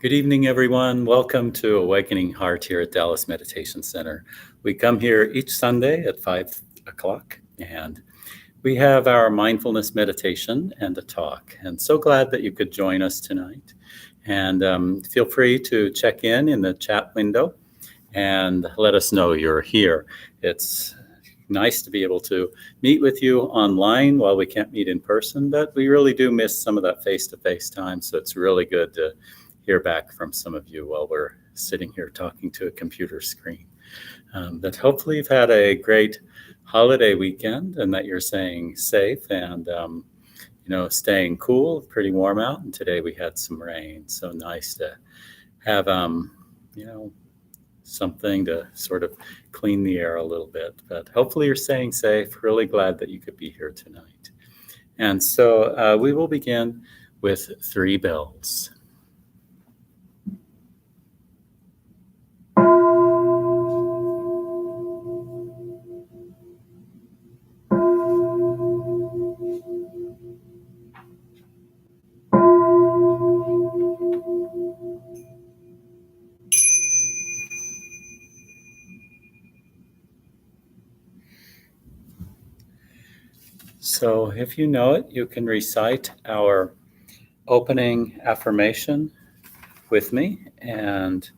Good evening, everyone. Welcome to Awakening Heart here at Dallas Meditation Center. We come here each Sunday at 5 o'clock, and we have our mindfulness meditation and a talk. And so glad that you could join us tonight. And feel free to check in the chat window and let us know you're here. It's nice to be able to meet with you online while we can't meet in person, but we really do miss some of that face-to-face time, so it's really good to hear back from some of you while we're sitting here talking to a computer screen. But hopefully you've had a great holiday weekend and that you're staying safe and staying cool, pretty warm out. And today we had some rain, so nice to have something to sort of clean the air a little bit. But hopefully you're staying safe. Really glad that you could be here tonight. And so we will begin with 3 bells. So if you know it, you can recite our opening affirmation with me. And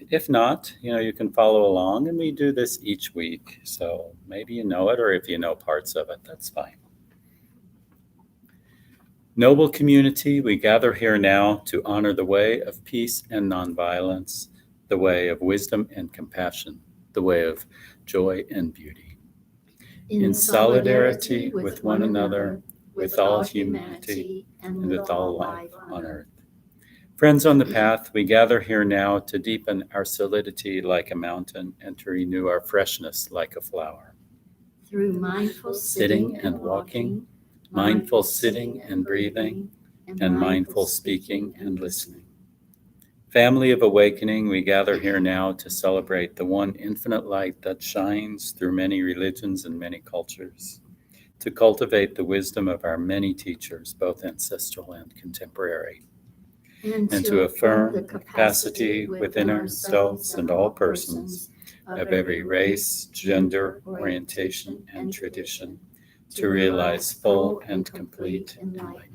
if not, you can follow along. And we do this each week. So maybe you know it, or if you know parts of it, that's fine. Noble community, we gather here now to honor the way of peace and nonviolence, the way of wisdom and compassion, the way of joy and beauty. In solidarity with one another, with all humanity, and with all life on earth. Friends on the path, we gather here now to deepen our solidity like a mountain and to renew our freshness like a flower. Through mindful sitting and walking, mindful sitting and breathing, and mindful speaking and listening. Family of awakening, we gather here now to celebrate the one infinite light that shines through many religions and many cultures, to cultivate the wisdom of our many teachers, both ancestral and contemporary, and to affirm the capacity within ourselves and all persons of every race, gender, orientation, and tradition to realize full and complete enlightenment.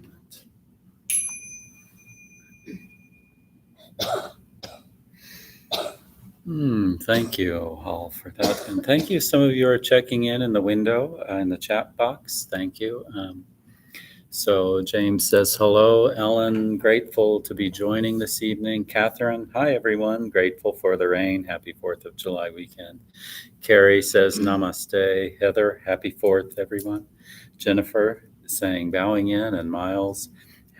Thank you all for that. And thank you. Some of you are checking in the window, in the chat box. Thank you. So James says, hello. Ellen, grateful to be joining this evening. Catherine, hi everyone. Grateful for the rain. Happy 4th of July weekend. Carrie says, namaste. Heather, happy 4th, everyone. Jennifer saying, bowing in. And Miles,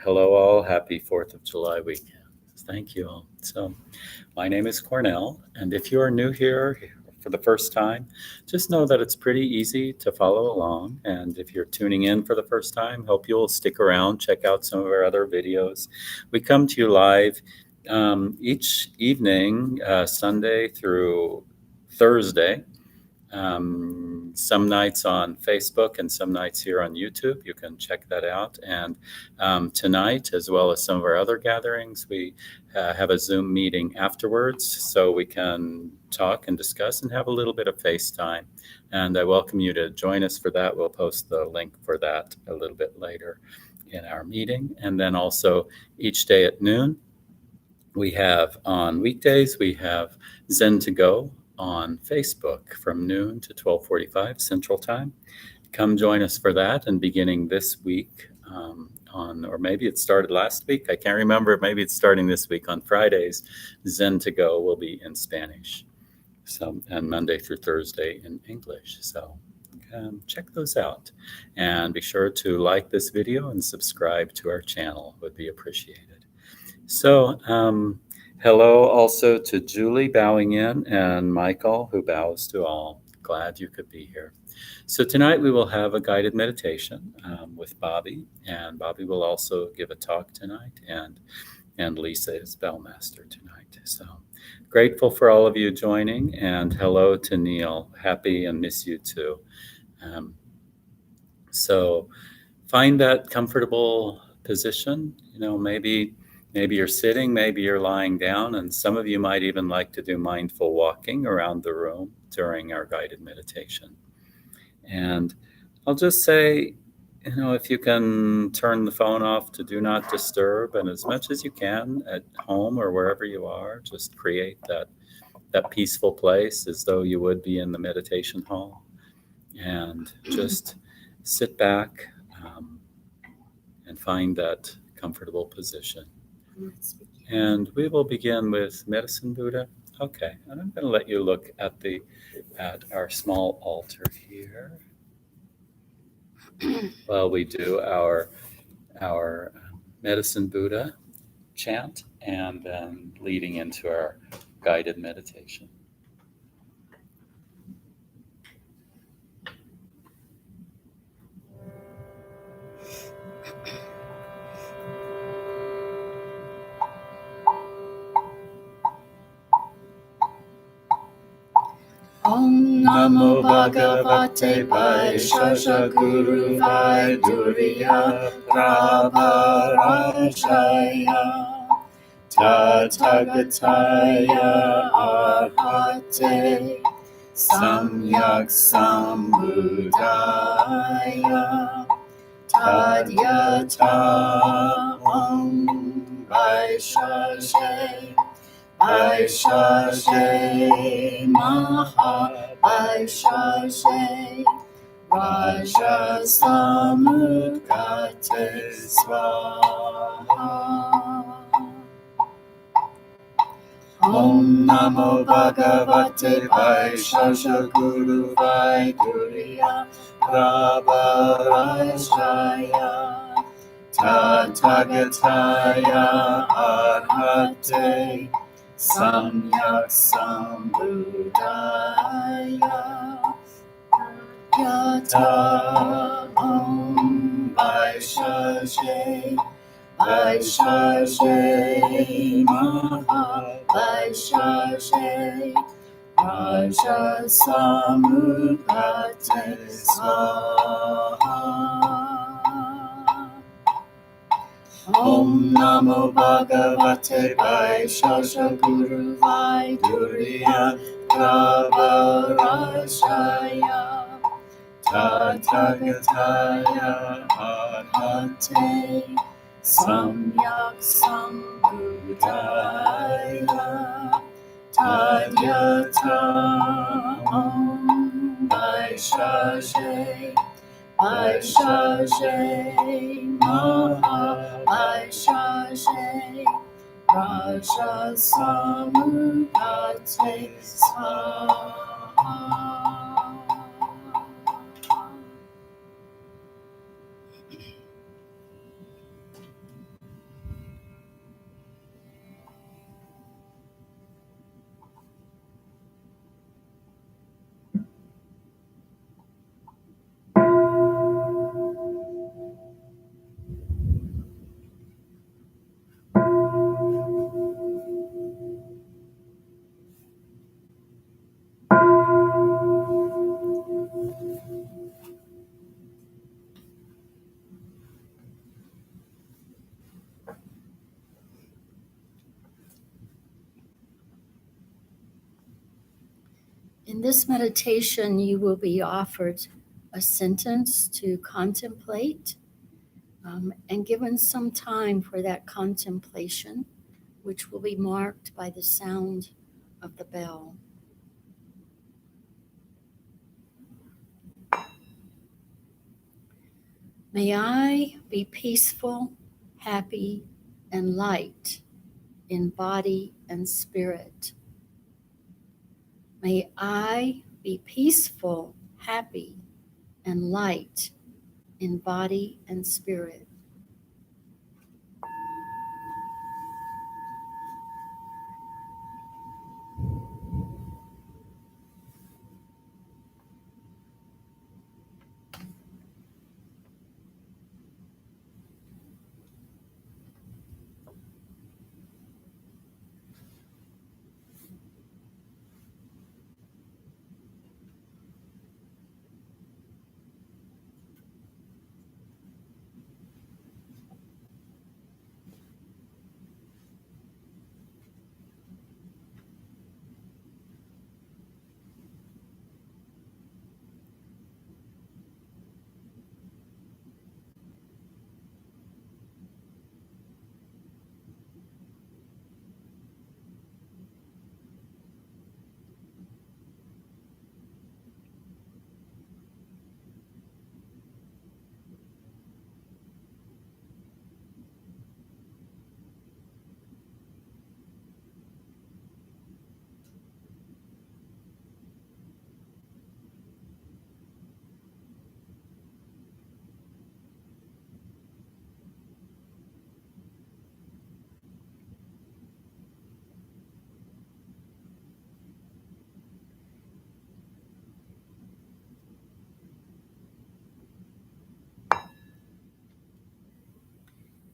hello all. Happy 4th of July weekend. Thank you all. So my name is Cornell, and if you are new here for the first time, just know that it's pretty easy to follow along. And if you're tuning in for the first time, hope you'll stick around, check out some of our other videos. We come to you live each evening, Sunday through Thursday. Some nights on Facebook and some nights here on YouTube. You can check that out. And tonight, as well as some of our other gatherings, we have a Zoom meeting afterwards so we can talk and discuss and have a little bit of FaceTime. And I welcome you to join us for that. We'll post the link for that a little bit later in our meeting. And then also each day at noon, we have on weekdays, we have Zen to Go on Facebook from noon to 12:45 Central Time. Come join us for that. And beginning this week or maybe it started last week, I can't remember, maybe it's starting this week on Fridays, Zen to Go will be in Spanish. So, and Monday through Thursday in English. So check those out. And be sure to like this video and subscribe to our channel, would be appreciated. So, hello also to Julie bowing in and Michael who bows to all. Glad you could be here. So tonight we will have a guided meditation with Bobby, and Bobby will also give a talk tonight, and Lisa is bellmaster tonight. So grateful for all of you joining, and hello to Neil. Happy and miss you too. So find that comfortable position, maybe Maybe you're sitting, maybe you're lying down, and some of you might even like to do mindful walking around the room during our guided meditation. And I'll just say, if you can turn the phone off to do not disturb, and as much as you can at home or wherever you are, just create that peaceful place as though you would be in the meditation hall. And just sit back and find that comfortable position. And we will begin with Medicine Buddha. Okay, and I'm going to let you look at our small altar here while we do our Medicine Buddha chant and then leading into our guided meditation. Om Namo Bhagavate Vaishya Guru Vaiduriya Prabharashaya Tathagataya Arhate Samyak Sambuddhaya Tadyata Om Vaishya Vaishashe Maha Vaishashe Raja Samukate Swaha. Om Namo Bhagavate Vaishya Guru Vaiduriya Prabharashaya Tathagataya Arhate Samyak Sambuddhaya Yata Om Vaishashe Vaishashe Maha Vaishashe Raja Samukate Swaha. Om Namo Bhagavate Vaishya Guru Vaiduriya Prabharashaya Tathagataya Arhate Samyak Sambuddhaya Tadyata Om Vaishashe Vaishashe Maha Vaishashe Raja Samukate Swaha. In this meditation, you will be offered a sentence to contemplate and given some time for that contemplation, which will be marked by the sound of the bell. May I be peaceful, happy, and light in body and spirit. May I be peaceful, happy, and light in body and spirit.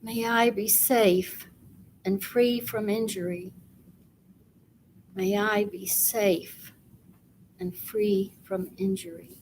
May I be safe and free from injury. May I be safe and free from injury.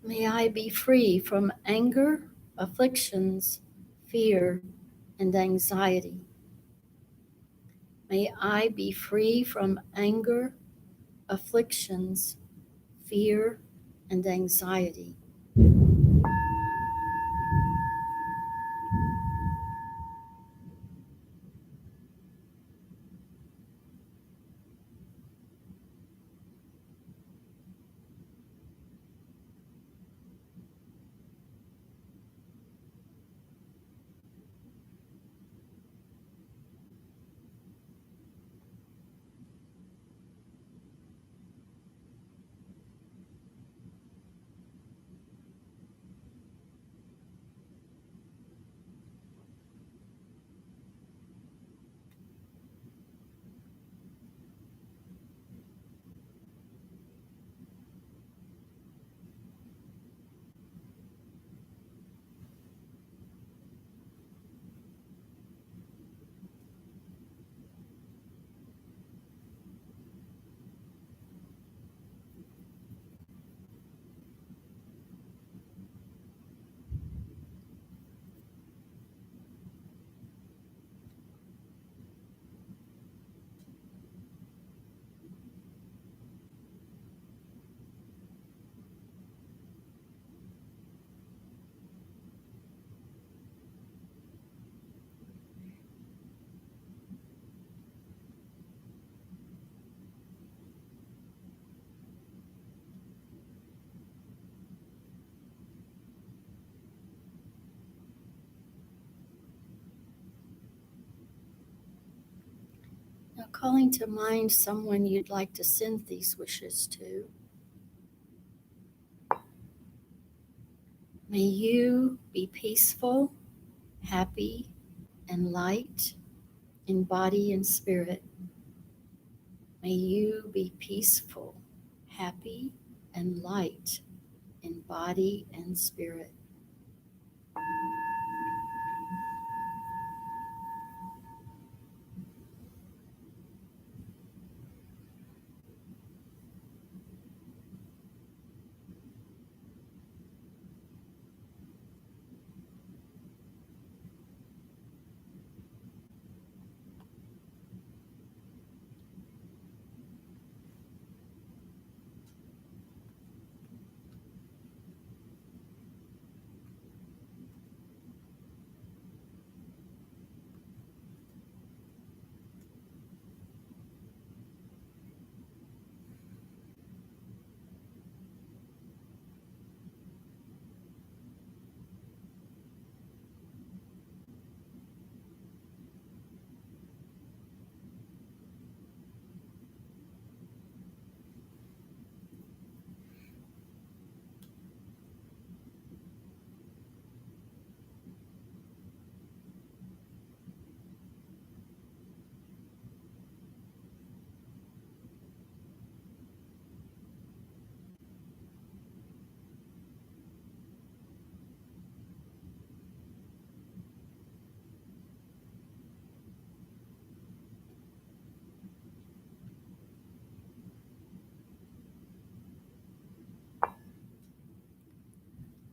May I be free from anger, afflictions, fear, and anxiety. May I be free from anger, afflictions, fear, and anxiety. Now, calling to mind someone you'd like to send these wishes to. May you be peaceful, happy, and light in body and spirit. May you be peaceful, happy, and light in body and spirit.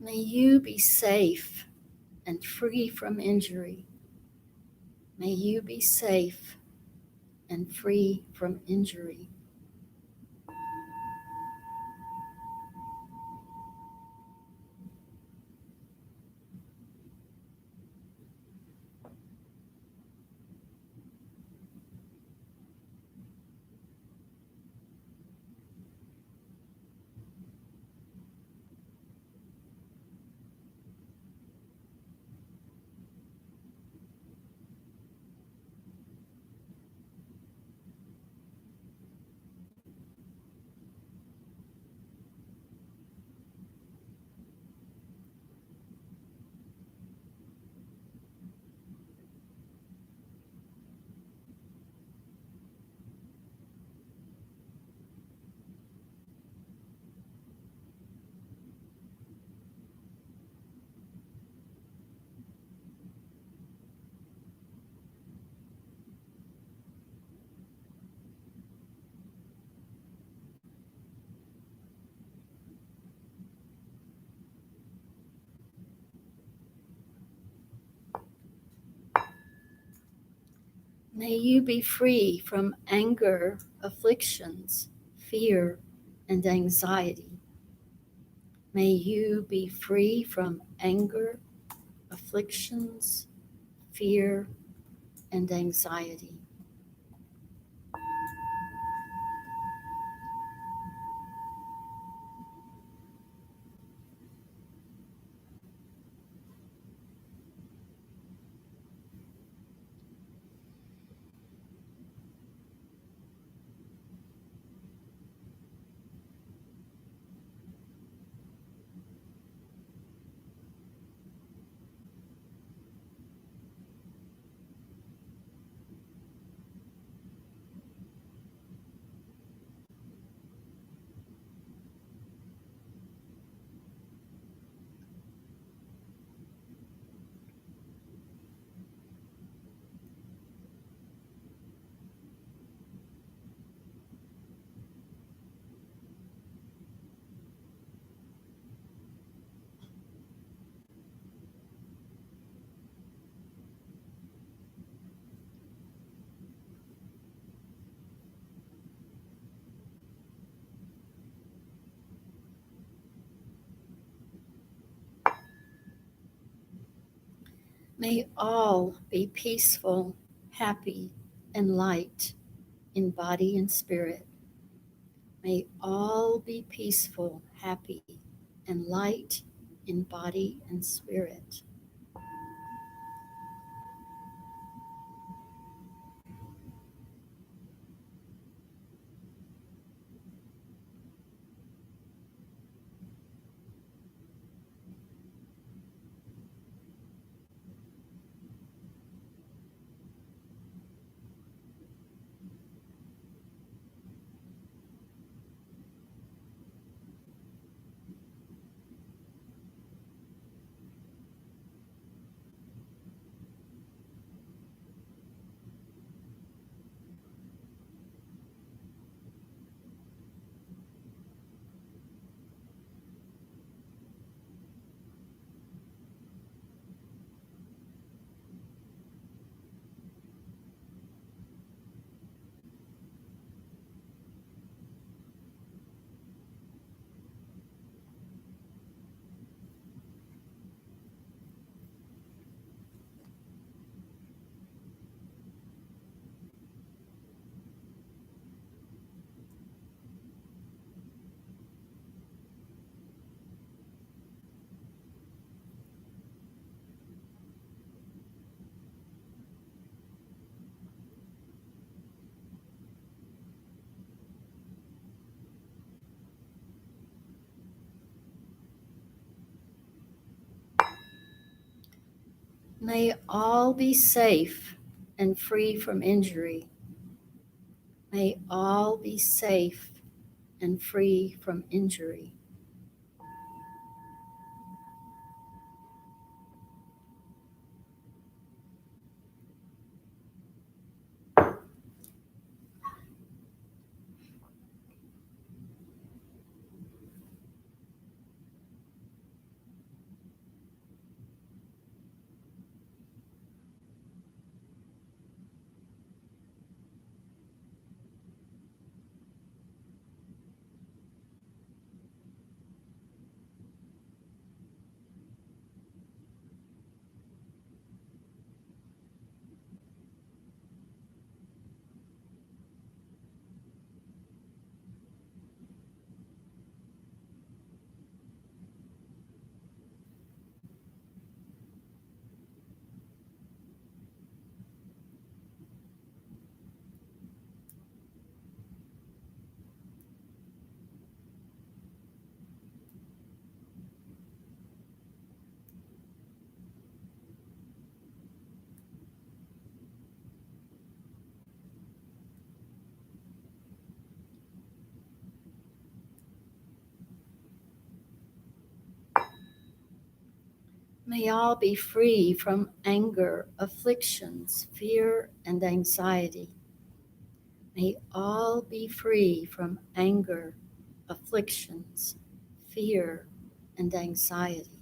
May you be safe and free from injury. May you be safe and free from injury. May you be free from anger, afflictions, fear, and anxiety. May you be free from anger, afflictions, fear, and anxiety. May all be peaceful, happy, and light in body and spirit. May all be peaceful, happy, and light in body and spirit. May all be safe and free from injury. May all be safe and free from injury. May all be free from anger, afflictions, fear, and anxiety. May all be free from anger, afflictions, fear, and anxiety.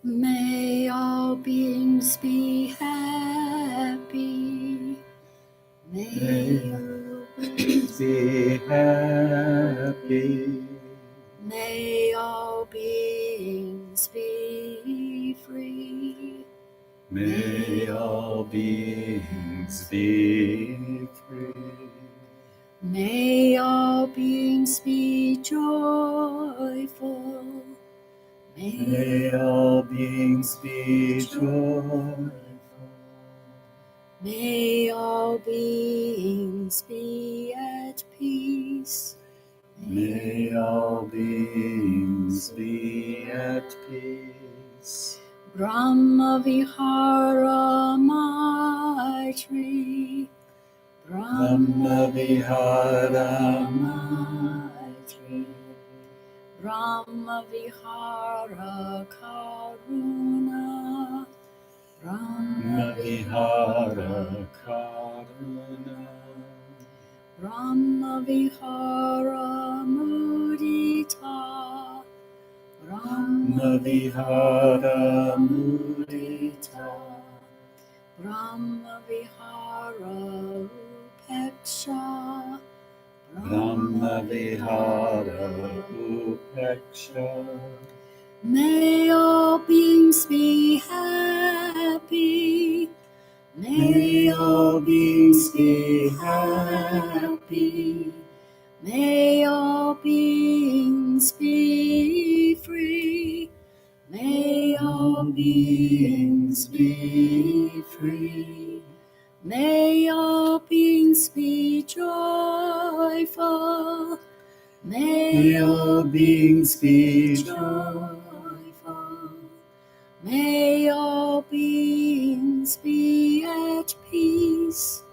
May all beings be happy. May all beings Be happy. May all beings be free. May all beings be free. May all beings be joyful. May all beings be joyful. May all beings be at peace. May all beings be at peace. Brahma Vihara Maitri. Brahma Vihara Maitri. Brahma Vihara Karuna. Brahma Vihara Karuna. Brahma Vihara Mudita. Brahma Vihara Mudita. Brahma Vihara Upeksha. Brahma Vihara Upeksha. May all beings be happy. May all beings be happy. May all beings be free. May all beings be free. May all beings be joyful. May all beings be joyful. May all beings be at peace.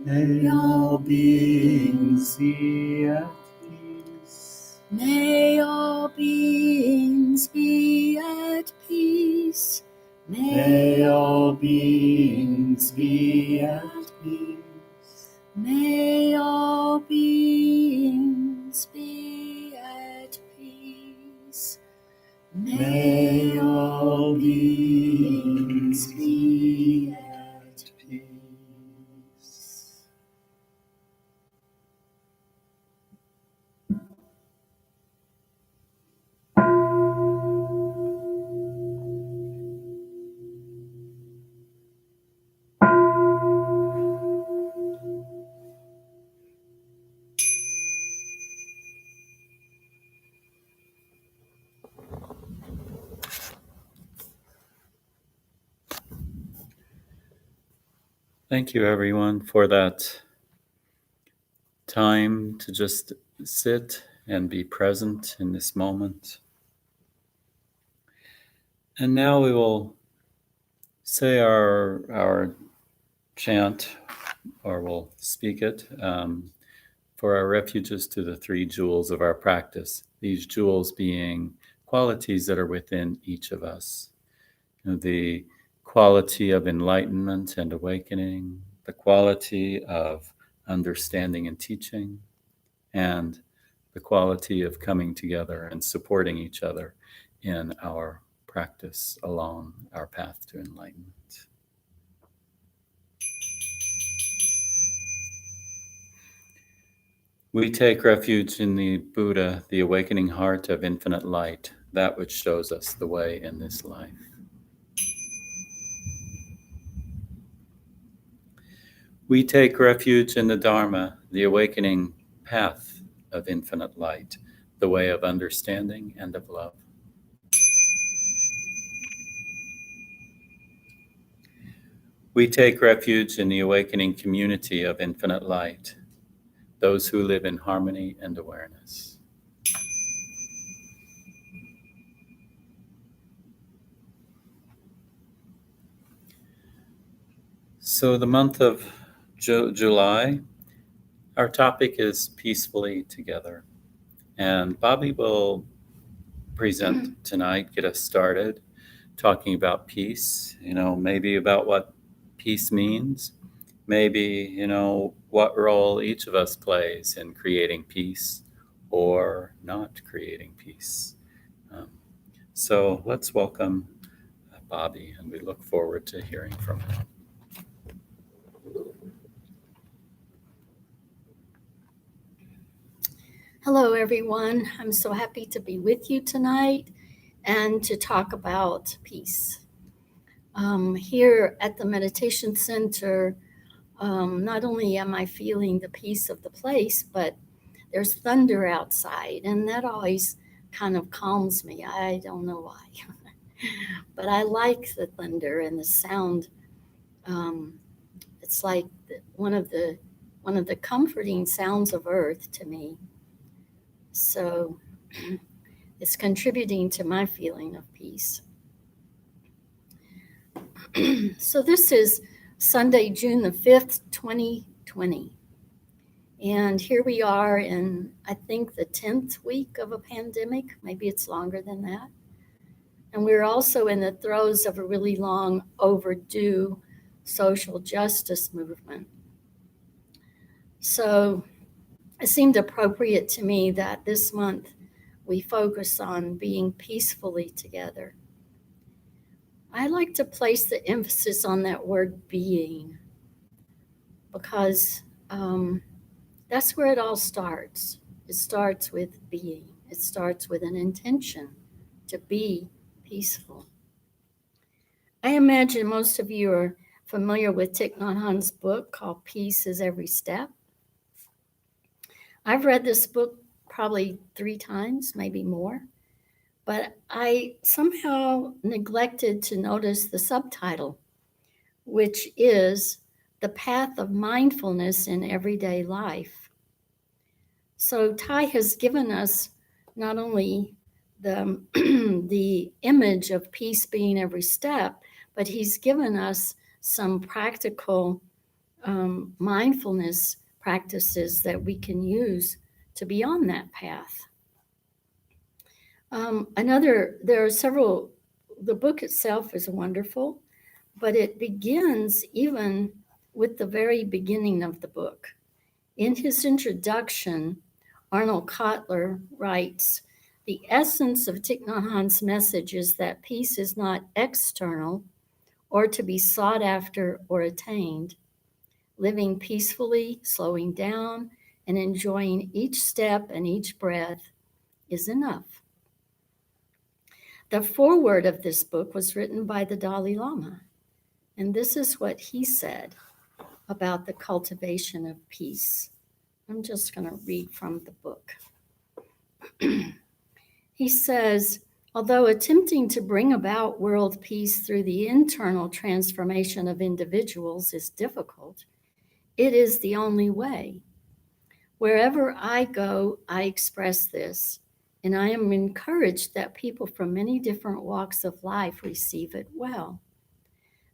May all beings be at peace. May all beings be at peace. May all beings be at peace. May all beings be at peace. May all beings be at peace. Thank you, everyone, for that time to just sit and be present in this moment. And now we will say our chant, or we'll speak it, for our refuges to the three jewels of our practice. These jewels being qualities that are within each of us. The quality of enlightenment and awakening, the quality of understanding and teaching, and the quality of coming together and supporting each other in our practice along our path to enlightenment. We take refuge in the Buddha, the awakening heart of infinite light, that which shows us the way in this life. We take refuge in the Dharma, the awakening path of infinite light, the way of understanding and of love. We take refuge in the awakening community of infinite light, those who live in harmony and awareness. So the month of July, our topic is peacefully together. And Bobby will present tonight, get us started, talking about peace, maybe about what peace means, maybe, what role each of us plays in creating peace or not creating peace. So let's welcome Bobby, and we look forward to hearing from him. Hello, everyone. I'm so happy to be with you tonight and to talk about peace. Here at the Meditation Center, not only am I feeling the peace of the place, but there's thunder outside, and that always kind of calms me. I don't know why, but I like the thunder and the sound. It's like one of the comforting sounds of earth to me. So it's contributing to my feeling of peace. So this is Sunday, June the 5th, 2020. And here we are in, I think, the 10th week of a pandemic. Maybe it's longer than that. And we're also in the throes of a really long overdue social justice movement. So it seemed appropriate to me that this month we focus on being peacefully together. I like to place the emphasis on that word being, because that's where it all starts. It starts with being. It starts with an intention to be peaceful. I imagine most of you are familiar with Thich Nhat Hanh's book called Peace is Every Step. I've read this book probably 3 times, maybe more, but I somehow neglected to notice the subtitle, which is The Path of Mindfulness in Everyday Life. So Thich has given us not only the, the image of peace being every step, but he's given us some practical mindfulness practices that we can use to be on that path. There are several, the book itself is wonderful, but it begins even with the very beginning of the book. In his introduction, Arnold Kotler writes, "The essence of Thich Nhat Hanh's message is that peace is not external or to be sought after or attained. Living peacefully, slowing down, and enjoying each step and each breath is enough." The foreword of this book was written by the Dalai Lama, and this is what he said about the cultivation of peace. I'm just going to read from the book. He says, Although attempting to bring about world peace through the internal transformation of individuals is difficult, it is the only way. Wherever I go, I express this, and I am encouraged that people from many different walks of life receive it well.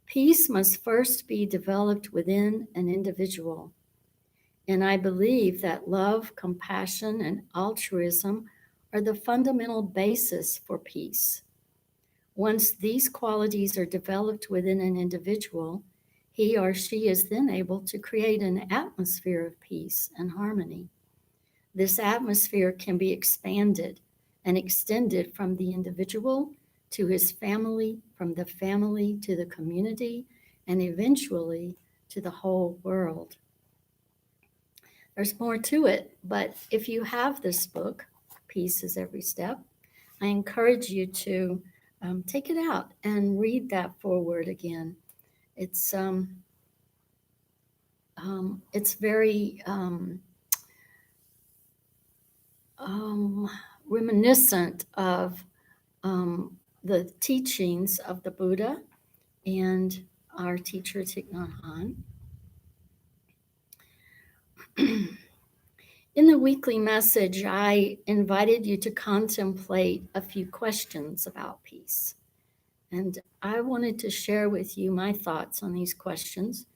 Peace must first be developed within an individual, and I believe that love, compassion, and altruism are the fundamental basis for peace. Once these qualities are developed within an individual, he or she is then able to create an atmosphere of peace and harmony. This atmosphere can be expanded and extended from the individual to his family, from the family to the community, and eventually to the whole world. There's more to it, but if you have this book, Peace is Every Step, I encourage you to take it out and read that foreword again. It's very reminiscent of the teachings of the Buddha and our teacher Thich Nhat Hanh. In the weekly message, I invited you to contemplate a few questions about peace. And I wanted to share with you my thoughts on these questions.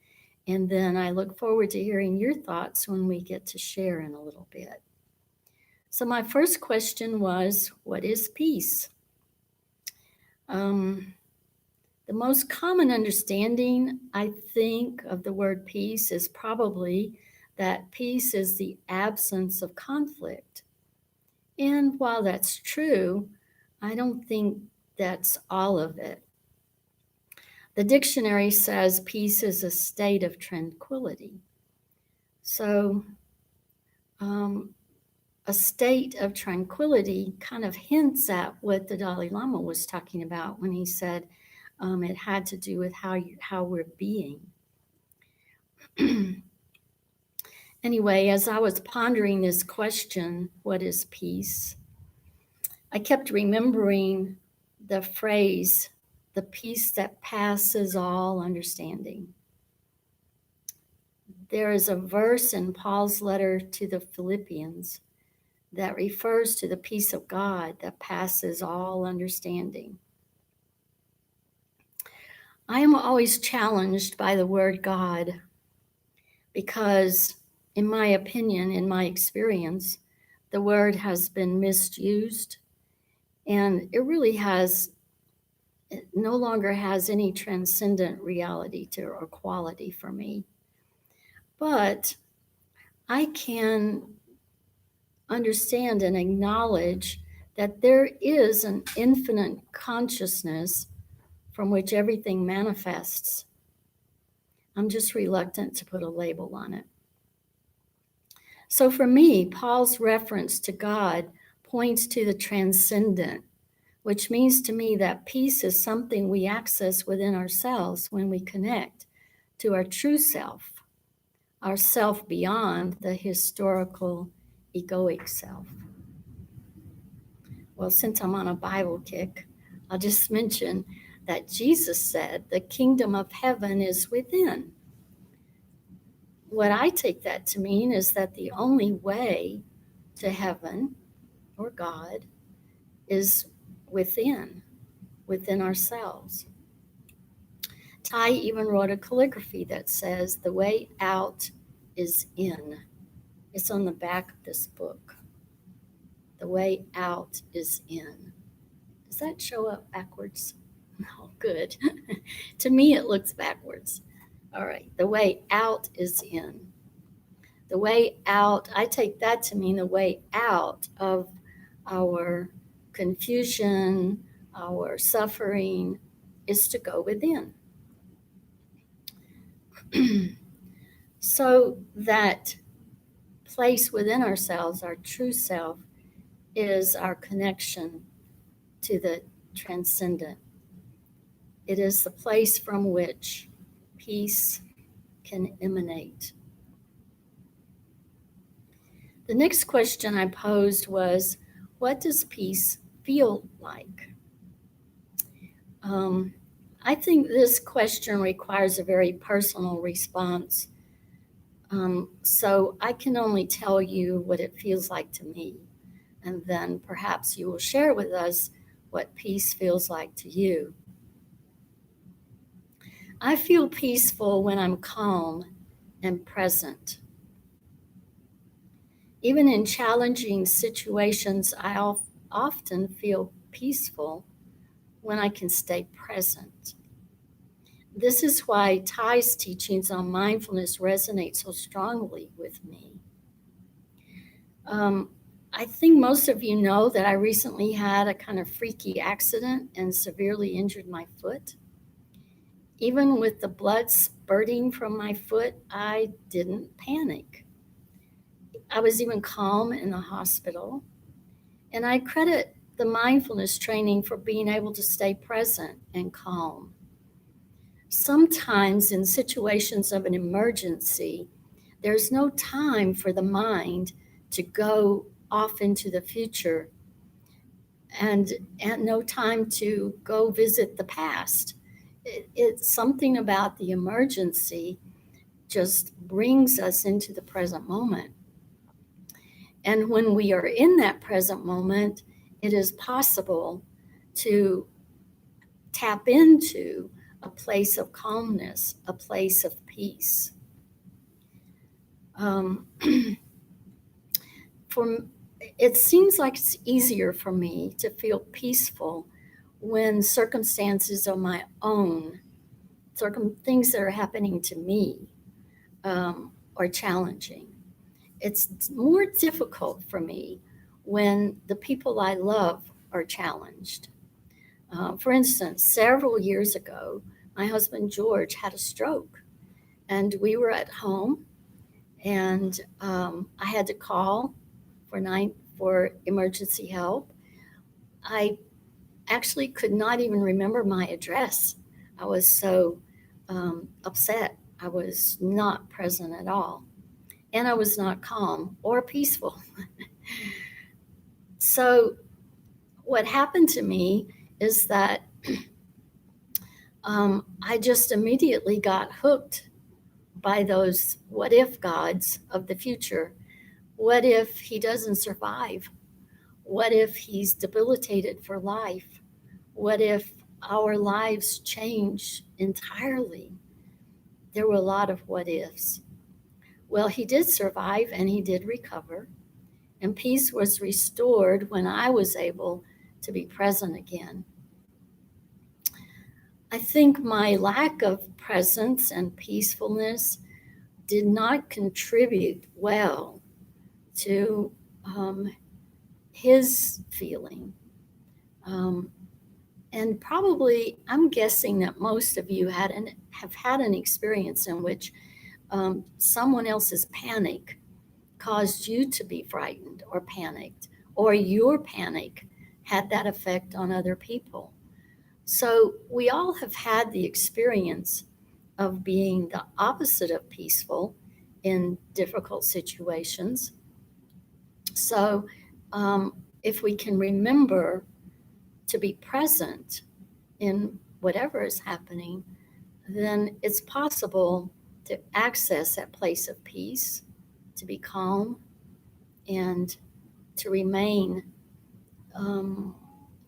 And then I look forward to hearing your thoughts when we get to share in a little bit. So my first question was, what is peace? The most common understanding, I think, of the word peace is probably that peace is the absence of conflict. And while that's true, I don't think that's all of it. The dictionary says peace is a state of tranquility. So, a state of tranquility kind of hints at what the Dalai Lama was talking about when he said it had to do with how we're being. Anyway, as I was pondering this question, what is peace? I kept remembering the phrase, the peace that passes all understanding. There is a verse in Paul's letter to the Philippians that refers to the peace of God that passes all understanding. I am always challenged by the word God because, in my opinion, in my experience, the word has been misused and it no longer has any transcendent reality or quality for me. But I can understand and acknowledge that there is an infinite consciousness from which everything manifests. I'm just reluctant to put a label on it. So for me, Paul's reference to God points to the transcendent, which means to me that peace is something we access within ourselves when we connect to our true self, our self beyond the historical egoic self. Well, since I'm on a Bible kick, I'll just mention that Jesus said the kingdom of heaven is within. What I take that to mean is that the only way to heaven or God is within ourselves. Tai even wrote a calligraphy that says the way out is in. It's on the back of this book. The way out is in. Does that show up backwards? No, good. To me, it looks backwards. All right, the way out is in. The way out, I take that to mean the way out of our confusion, our suffering, is to go within. So that place within ourselves, our true self, is our connection to the transcendent. It is the place from which peace can emanate. The next question I posed was, what does peace feel like? I think this question requires a very personal response. So I can only tell you what it feels like to me. And then perhaps you will share with us what peace feels like to you. I feel peaceful when I'm calm and present. Even in challenging situations, I often feel peaceful when I can stay present. This is why Thai's teachings on mindfulness resonate so strongly with me. I think most of you know that I recently had a kind of freaky accident and severely injured my foot. Even with the blood spurting from my foot, I didn't panic. I was even calm in the hospital. And I credit the mindfulness training for being able to stay present and calm. Sometimes in situations of an emergency, there's no time for the mind to go off into the future and no time to go visit the past. It's something about the emergency just brings us into the present moment. And when we are in that present moment, it is possible to tap into a place of calmness, a place of peace. Um, it seems like it's easier for me to feel peaceful when circumstances of my own, things that are happening to me, are challenging. It's more difficult for me when the people I love are challenged. For instance, several years ago, my husband George had a stroke, and we were at home, and I had to call for emergency help. I actually could not even remember my address. I was so upset. I was not present at all, and I was not calm or peaceful. So, what happened to me is that I just immediately got hooked by those what if gods of the future. What if he doesn't survive? What if he's debilitated for life? What if our lives change entirely? There were a lot of what ifs. Well, he did survive and he did recover, and peace was restored when I was able to be present again. I think my lack of presence and peacefulness did not contribute well to his feeling. And probably, I'm guessing that most of you have had an experience in which someone else's panic caused you to be frightened or panicked, or your panic had that effect on other people. So we all have had the experience of being the opposite of peaceful in difficult situations. So if we can remember to be present in whatever is happening, then it's possible to access that place of peace, to be calm, and to remain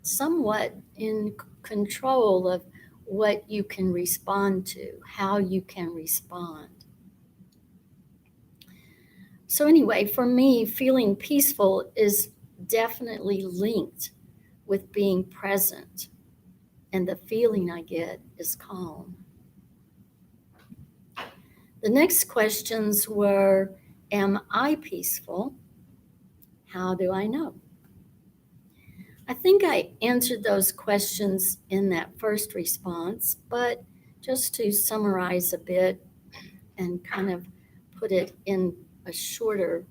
somewhat in control of what you can respond to, how you can respond. So, anyway, for me, feeling peaceful is definitely linked with being present, and the feeling I get is calm. The next questions were, am I peaceful? How do I know? I think I answered those questions in that first response, but just to summarize a bit and kind of put it in a shorter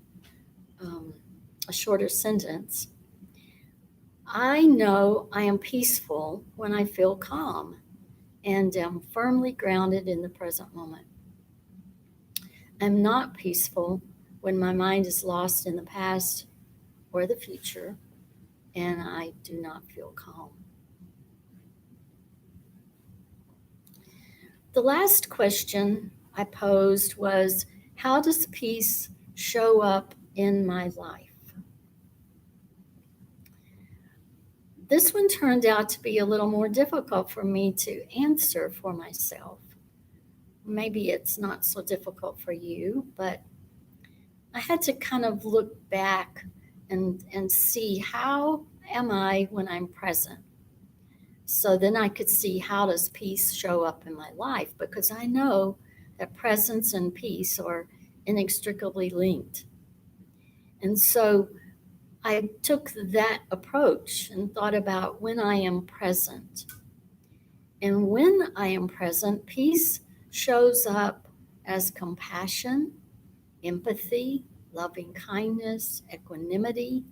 sentence, I know I am peaceful when I feel calm and am firmly grounded in the present moment. I'm not peaceful when my mind is lost in the past or the future, and I do not feel calm. The last question I posed was, how does peace show up in my life? This one turned out to be a little more difficult for me to answer for myself. Maybe it's not so difficult for you, but I had to kind of look back and see, how am I when I'm present? So then I could see, how does peace show up in my life? Because I know that presence and peace are inextricably linked. And so I took that approach and thought about when I am present. And when I am present, peace shows up as compassion, empathy, loving kindness, equanimity.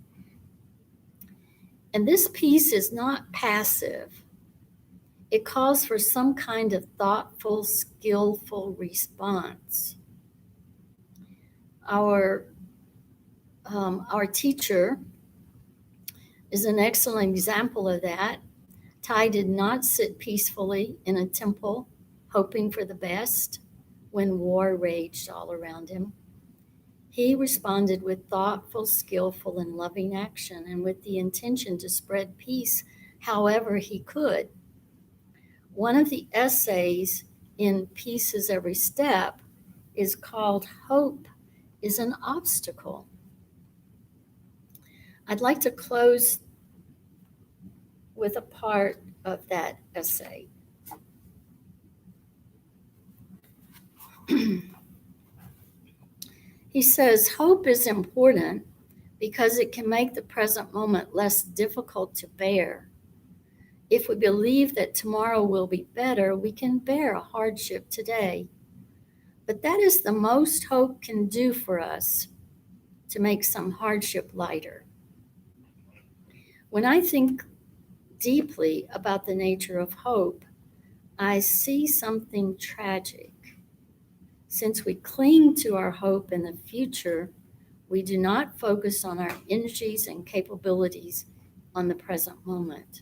And this peace is not passive. It calls for some kind of thoughtful, skillful response. Our teacher is an excellent example of that. Thich did not sit peacefully in a temple hoping for the best when war raged all around him. He responded with thoughtful, skillful, and loving action, and with the intention to spread peace however he could. One of the essays in Peace is Every Step is called Hope is an Obstacle. I'd like to close with a part of that essay. He says, hope is important because it can make the present moment less difficult to bear. If we believe that tomorrow will be better, we can bear a hardship today. But that is the most hope can do for us, to make some hardship lighter. When I think deeply about the nature of hope, I see something tragic. Since we cling to our hope in the future, we do not focus on our energies and capabilities on the present moment.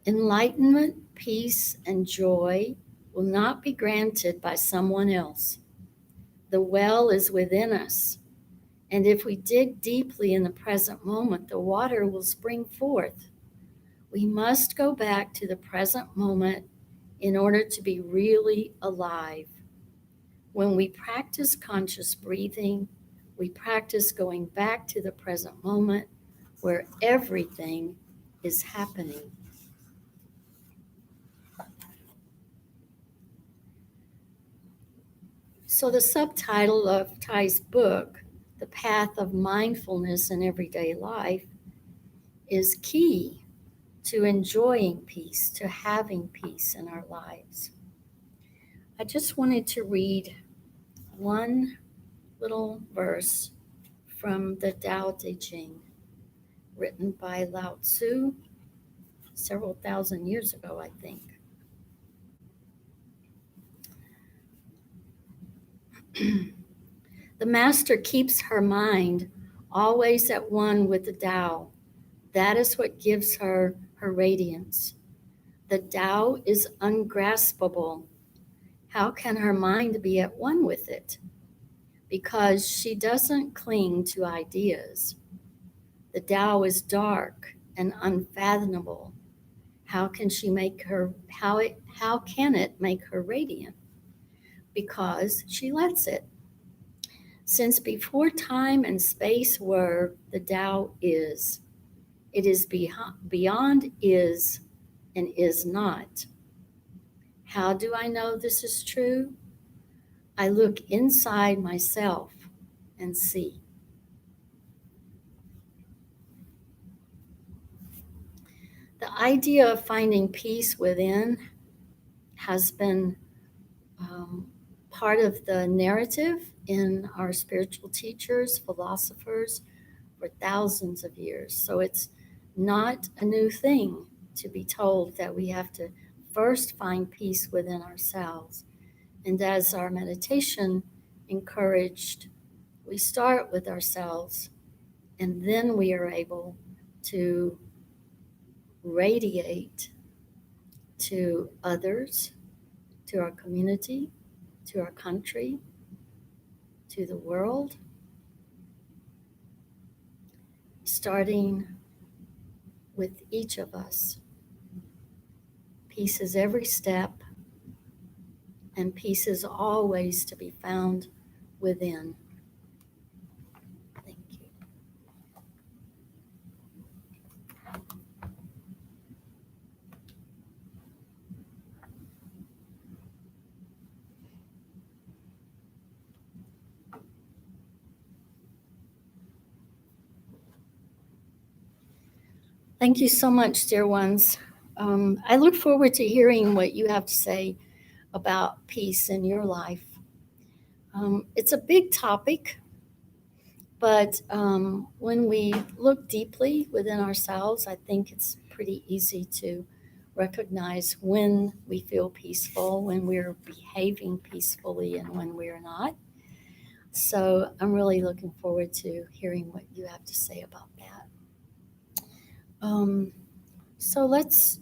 Enlightenment, peace, and joy will not be granted by someone else. The well is within us, and if we dig deeply in the present moment, the water will spring forth. We must go back to the present moment in order to be really alive. When we practice conscious breathing, we practice going back to the present moment where everything is happening. So the subtitle of Thach's book, The Path of Mindfulness in Everyday Life, is key to enjoying peace, to having peace in our lives. I just wanted to read one little verse from the Tao Te Ching, written by Lao Tzu several thousand years ago, I think. The master keeps her mind always at one with the Tao. That is what gives her her radiance. The Tao is ungraspable. How can her mind be at one with it? Because she doesn't cling to ideas. The Tao is dark and unfathomable. How can it make her radiant? Because she lets it. Since before time and space were, the Tao is. It is beyond is and is not. How do I know this is true? I look inside myself and see. The idea of finding peace within has been part of the narrative in our spiritual teachers, philosophers, for thousands of years. So it's not a new thing to be told that we have to first find peace within ourselves. And as our meditation encouraged, we start with ourselves, and then we are able to radiate to others, to our community, to our country, to the world, starting with each of us. Peace is every step, and peace is always to be found within. Thank you. Thank you so much, dear ones. I look forward to hearing what you have to say about peace in your life. It's a big topic, but when we look deeply within ourselves, I think it's pretty easy to recognize when we feel peaceful, when we're behaving peacefully, and when we're not. So I'm really looking forward to hearing what you have to say about that. So let's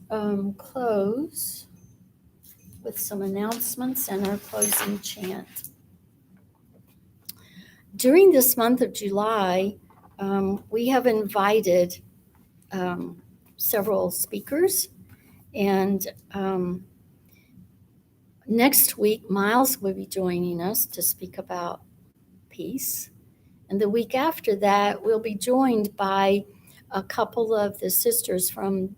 close with some announcements and our closing chant. During this month of July, we have invited several speakers, and next week, Miles will be joining us to speak about peace. And the week after that, we'll be joined by a couple of the sisters from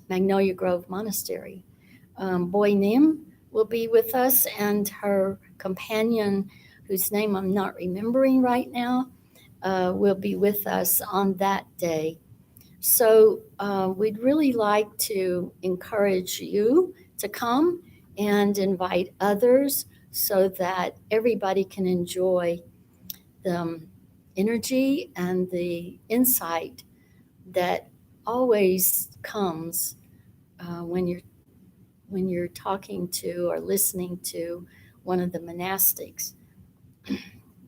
Magnolia Grove Monastery. Boy Nim will be with us, and her companion, whose name I'm not remembering right now, will be with us on that day. So we'd really like to encourage you to come and invite others so that everybody can enjoy the energy and the insight that always comes when you're talking to or listening to one of the monastics.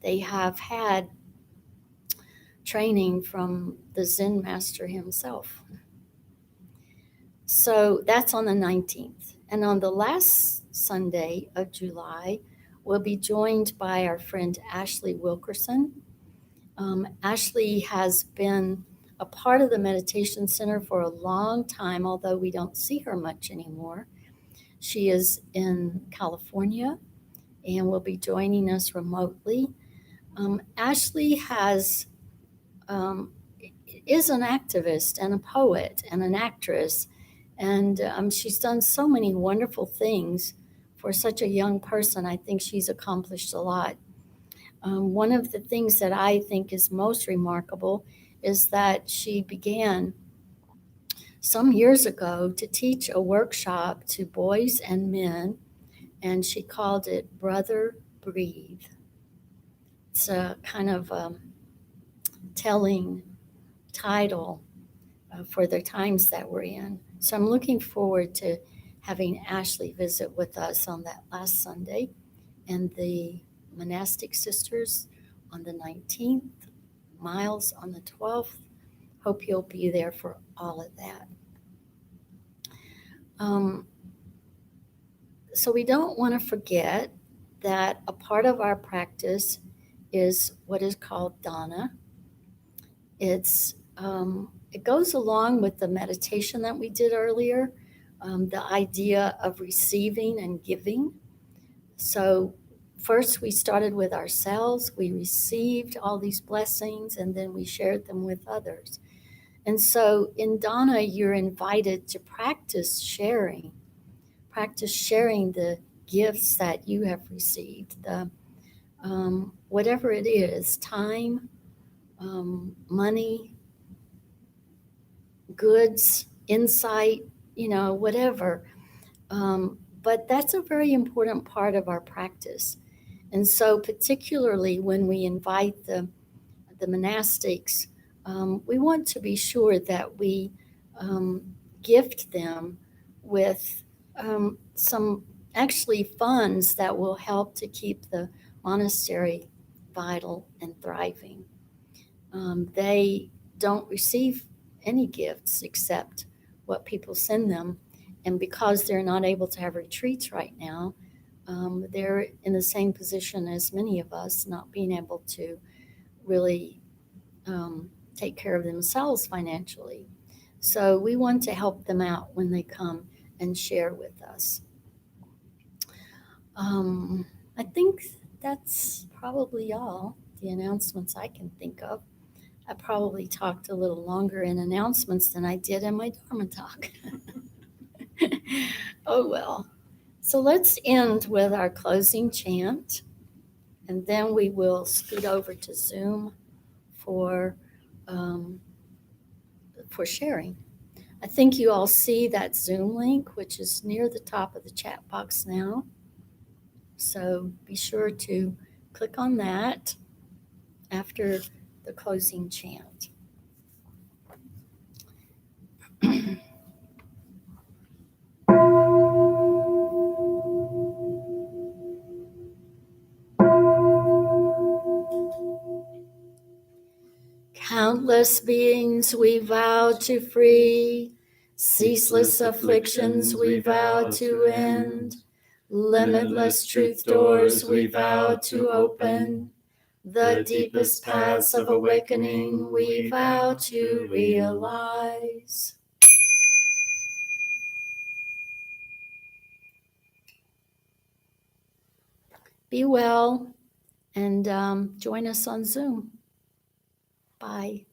They have had training from the Zen master himself. So that's on the 19th. And on the last Sunday of July, we'll be joined by our friend Ashley Wilkerson. Ashley has been a part of the Meditation Center for a long time, although we don't see her much anymore. She is in California and will be joining us remotely. Ashley is an activist and a poet and an actress, and she's done so many wonderful things for such a young person. I think she's accomplished a lot. One of the things that I think is most remarkable is that she began some years ago to teach a workshop to boys and men, and she called it Brother Breathe. It's a kind of telling title for the times that we're in. So I'm looking forward to having Ashley visit with us on that last Sunday, and the monastic sisters on the 19th, Miles on the 12th. Hope you'll be there for all of that. So we don't want to forget that a part of our practice is what is called dana. It goes along with the meditation that we did earlier, the idea of receiving and giving. So first we started with ourselves, we received all these blessings, and then we shared them with others. And so in dana, you're invited to practice sharing the gifts that you have received, the whatever it is, time, money, goods, insight, whatever. But that's a very important part of our practice. And so particularly when we invite the monastics, we want to be sure that we gift them with some actually funds that will help to keep the monastery vital and thriving. They don't receive any gifts except what people send them, And because they're not able to have retreats right now, they're in the same position as many of us, not being able to really take care of themselves financially. So we want to help them out when they come and share with us. I think that's probably all the announcements I can think of. I probably talked a little longer in announcements than I did in my Dharma talk. Oh well. So let's end with our closing chant, and then we will scoot over to Zoom for um, sharing. I think you all see that Zoom link, which is near the top of the chat box now. So be sure to click on that after the closing chant. Countless beings we vow to free, ceaseless afflictions we vow to end, limitless truth doors we vow to open, the deepest paths of awakening we vow to realize. Be well and join us on Zoom. Bye.